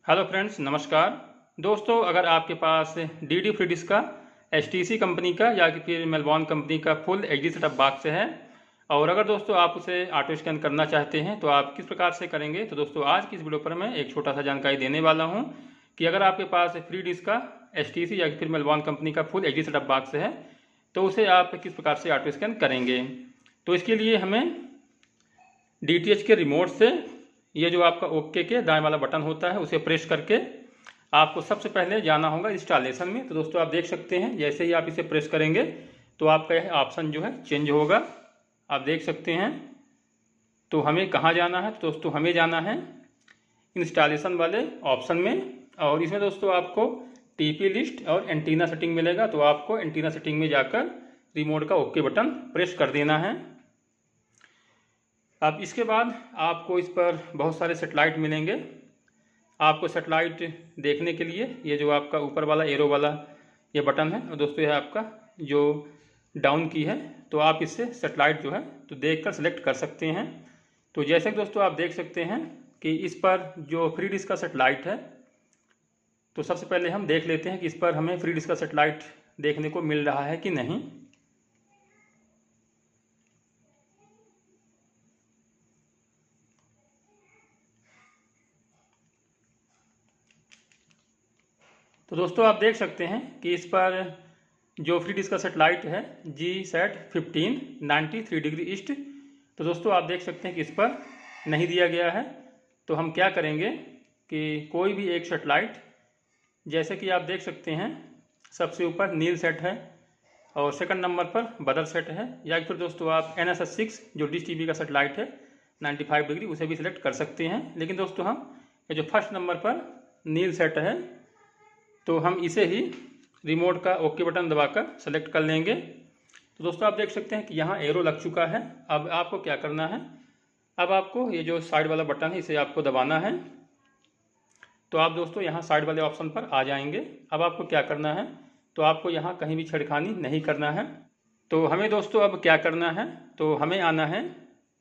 Hello friends, नमस्कार दोस्तों। अगर आपके पास डी फ्री डिस्क का HTC कंपनी का या कि फिर मेलबॉर्न कंपनी का फुल HD सेटअप बॉक्स है और अगर दोस्तों आप उसे ऑटो स्कैन करना चाहते हैं तो आप किस प्रकार से करेंगे, तो दोस्तों आज की इस वीडियो पर मैं एक छोटा सा जानकारी देने वाला हूं कि अगर आपके पास फ्री डिस्क का HTC या फिर मेलबॉर्न कंपनी का फुल HD सेटअप बॉक्स है तो उसे आप किस प्रकार से ऑटो स्कैन करेंगे। तो इसके लिए हमें DTH के रिमोट से ये जो आपका ओके के दाएं वाला बटन होता है उसे प्रेस करके आपको सबसे पहले जाना होगा इंस्टॉलेशन में। तो दोस्तों आप देख सकते हैं जैसे ही आप इसे प्रेस करेंगे तो आपका यह ऑप्शन जो है चेंज होगा, आप देख सकते हैं। तो हमें कहाँ जाना है, तो दोस्तों हमें जाना है इंस्टॉलेशन वाले ऑप्शन में और इसमें दोस्तों आपको TP लिस्ट और एंटीना सेटिंग मिलेगा। तो आपको एंटीना सेटिंग में जाकर रिमोट का ओके बटन प्रेस कर देना है। अब इसके बाद आपको इस पर बहुत सारे सेटेलाइट मिलेंगे। आपको सेटेलाइट देखने के लिए ये जो आपका ऊपर वाला एरो वाला ये बटन है और दोस्तों यह आपका जो डाउन की है, तो आप इससे सेटेलाइट जो है तो देखकर सिलेक्ट कर सकते हैं। तो जैसे कि दोस्तों आप देख सकते हैं कि इस पर जो फ्री डिस्क का सेटेलाइट है, तो सबसे पहले हम देख लेते हैं कि इस पर हमें फ्री डिस्क का सेटेलाइट देखने को मिल रहा है कि नहीं। तो दोस्तों आप देख सकते हैं कि इस पर जो फ्री डिस्क का सेटेलाइट है GSAT 15 93 डिग्री ईस्ट, तो दोस्तों आप देख सकते हैं कि इस पर नहीं दिया गया है। तो हम क्या करेंगे कि कोई भी एक सेटेलाइट, जैसे कि आप देख सकते हैं सबसे ऊपर नील सेट है और सेकंड नंबर पर बदर सेट है, या फिर दोस्तों आप NSS 6 जो डिश TV का सेटेलाइट है 95 डिग्री उसे भी सिलेक्ट कर सकते हैं। लेकिन दोस्तों हम ये जो फर्स्ट नंबर पर नील सेट है तो हम इसे ही रिमोट का ओके बटन दबाकर सेलेक्ट कर लेंगे। तो दोस्तों आप देख सकते हैं कि यहाँ एरो लग चुका है। अब आपको क्या करना है, अब आपको ये जो साइड वाला बटन है इसे आपको दबाना है। तो आप दोस्तों यहाँ साइड वाले ऑप्शन पर आ जाएंगे। अब आपको क्या करना है, तो आपको यहाँ कहीं भी छेड़खानी नहीं करना है। तो हमें दोस्तों अब क्या करना है, तो हमें आना है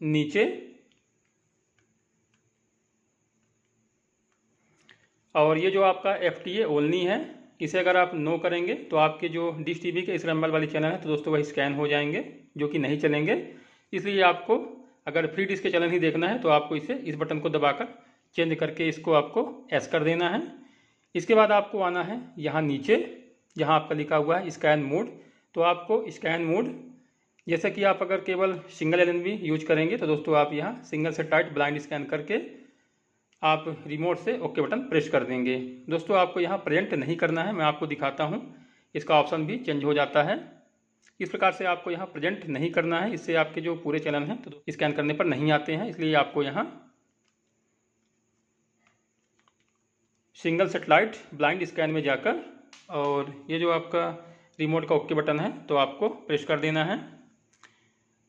नीचे और ये जो आपका FTA ओनली है इसे अगर आप नो करेंगे तो आपके जो डिश TV के इस रंबल वाली चैनल है तो दोस्तों वही स्कैन हो जाएंगे जो कि नहीं चलेंगे। इसलिए आपको अगर फ्री डिस्क के चैनल ही देखना है तो आपको इसे इस बटन को दबाकर चेंज करके इसको आपको एस कर देना है। इसके बाद आपको आना है यहाँ नीचे जहाँ आपका लिखा हुआ है स्कैन मोड। तो आपको स्कैन मोड, जैसे कि आप अगर केवल सिंगल LNB यूज करेंगे तो दोस्तों आप यहाँ सिंगल सेटेलाइट ब्लाइंड स्कैन करके आप रिमोट से ओके बटन प्रेस कर देंगे। दोस्तों आपको यहाँ प्रेजेंट नहीं करना है, मैं आपको दिखाता हूँ, इसका ऑप्शन भी चेंज हो जाता है। इस प्रकार से आपको यहाँ प्रेजेंट नहीं करना है, इससे आपके जो पूरे चैनल हैं तो स्कैन करने पर नहीं आते हैं। इसलिए आपको यहाँ सिंगल सेटेलाइट ब्लाइंड स्कैन में जाकर और ये जो आपका रिमोट का ओके बटन है तो आपको प्रेस कर देना है।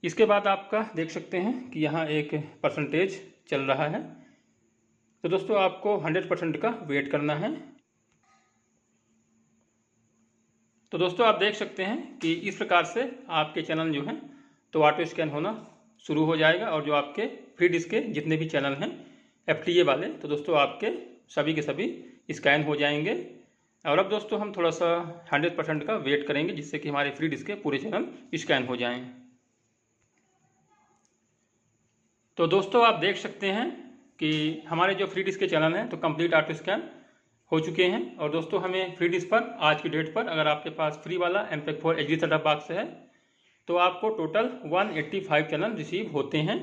इसके बाद आपका देख सकते हैं कि यहाँ एक परसेंटेज चल रहा है। तो दोस्तों आपको 100% का वेट करना है। तो दोस्तों आप देख सकते हैं कि इस प्रकार से आपके चैनल जो हैं तो ऑटो स्कैन होना शुरू हो जाएगा और जो आपके फ्री डिस्क के जितने भी चैनल हैं FTA वाले, तो दोस्तों आपके सभी के सभी स्कैन हो जाएंगे। और अब दोस्तों हम थोड़ा सा 100% का वेट करेंगे जिससे कि हमारे फ्री डिस्क के पूरे चैनल स्कैन हो जाएं। तो दोस्तों आप देख सकते हैं कि हमारे जो फ्री डिस्क के चैनल हैं तो कंप्लीट ऑटो स्कैन हो चुके हैं। और दोस्तों हमें फ्री डिस्क पर आज की डेट पर अगर आपके पास फ्री वाला MPEG-4 HD सेटअप बॉक्स है तो आपको टोटल 185 चैनल रिसीव होते हैं,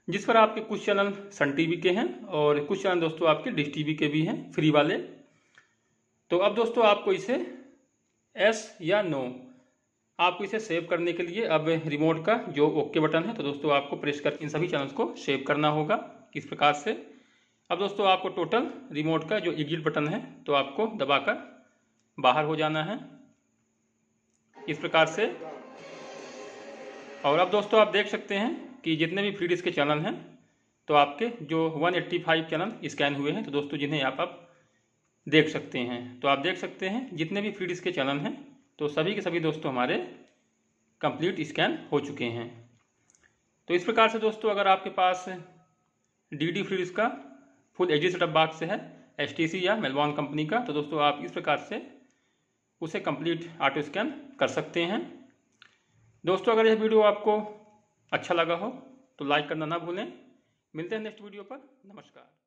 जिस पर आपके कुछ चैनल सन TV के हैं और कुछ चैनल दोस्तों आपके डिश TV के भी हैं फ्री वाले। तो अब दोस्तों आपको इसे एस या नो, आपको इसे सेव करने के लिए अब रिमोट का जो ओके बटन है तो दोस्तों आपको प्रेस कर इन सभी चैनल्स को सेव करना होगा इस प्रकार से। अब दोस्तों आपको टोटल रिमोट का जो एग्जिट बटन है तो आपको दबाकर बाहर हो जाना है इस प्रकार से। और अब दोस्तों आप देख सकते हैं कि जितने भी फ्री डिस्क के चैनल हैं तो आपके जो 185 चैनल स्कैन हुए हैं तो दोस्तों जिन्हें आप देख सकते हैं। तो आप देख सकते हैं जितने भी फ्री डिस्क के चैनल हैं तो सभी के सभी दोस्तों हमारे कंप्लीट स्कैन हो चुके हैं। तो इस प्रकार से दोस्तों अगर आपके पास DD फ्री डिस्क का फुल HD सेटअप बॉक्स है HTC या मेलबॉर्न कंपनी का। तो दोस्तों आप इस प्रकार से उसे कंप्लीट ऑटो स्कैन कर सकते हैं। दोस्तों अगर यह वीडियो आपको अच्छा लगा हो तो लाइक करना ना भूलें। मिलते हैं नेक्स्ट वीडियो पर। नमस्कार।